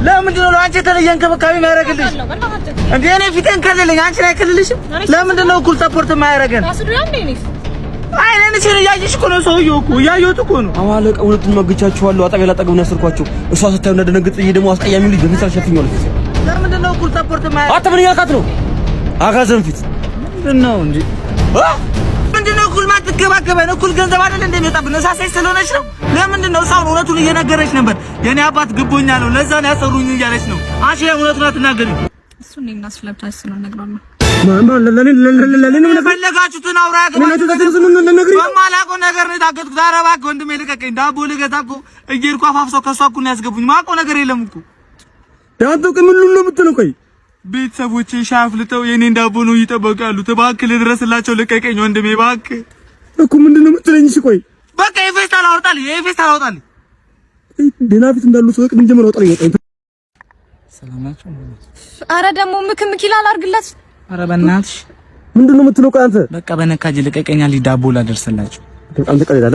ለምንድን ነው አንቺ የተለየ እንክብካቤ የሚያደርግልሽ? እንዴ እኔ ፊቴን ከልልኝ አንቺ ላይ ከልልሽም ለምንድን ነው እኩል ሰፖርት የማያደርገን? አይ እኔ ሲል ያይሽ እኮ ነው ሰውዬው እኮ ያየሁት እኮ ነው። አማለቀ ሁለቱን ማግቻቸዋለሁ። አጠገብ ላጠገብ ነው ያሰርኳቸው። እሷ ስታዩ እንደደነግጥ ደግሞ አስቀያሚ ልጅ በፊት አልሸፍኛለሁ። ለምንድን ነው እኩል ሰፖርት የማያደርገን? አጥብን ያልካት ነው አጋዘን ፊት ምንድን ነው እንጂ ምንድን ነው እኩል ማትከባከበን? እኩል ገንዘብ አይደል እንደሚወጣብን እሳሳይ ስለሆነች ነው። ለምንድን ነው ሳውን እውነቱን እየነገረች ነበር። የኔ አባት ግቦኛ ነው ለዛ ነው ያሰሩኝ እያለች ነው። አንቺ እውነቱን አትናገሪም። እሱ ነው እናስለብታችሁ ነው ነግሯል። ለኔ ፈለጋችሁትን አውራ በማላውቀው ነገር ነው የታገትኩት። ኧረ እባክህ ወንድሜ ልቀቀኝ። ዳቦ ልገዛ እኮ እየሄድኩ አፋፍሰው ከእሷ እኮ ነው ያስገቡኝ። ማውቀው ነገር የለም እኮ ዳንተ ምን ሁሉ የምትለው ቆይ ቤተሰቦቼ ሻፍልተው የኔን ዳቦ ነው እየጠበቁ ያሉት። እባክህ ልድረስላቸው ልቀቀኝ ወንድሜ እባክህ። እኮ ምንድን ነው የምትለኝ? እሺ ቆይ በቃ የፌስታል አውጣልኝ የፌስታል አውጣልኝ። ደህና ፊት እንዳሉ ሰው ቅድም ጀምሮ አውጣልኝ። ሰላም ናቸው? ኧረ ደግሞ ምክምኪል አላርግላት። ኧረ በእናትሽ ምንድን ነው የምትለው? ቆይ አንተ በቃ በነካጅ ልቀቀኛ። ዳቦ ላደርስላቸው። አንተ ቀለል አለ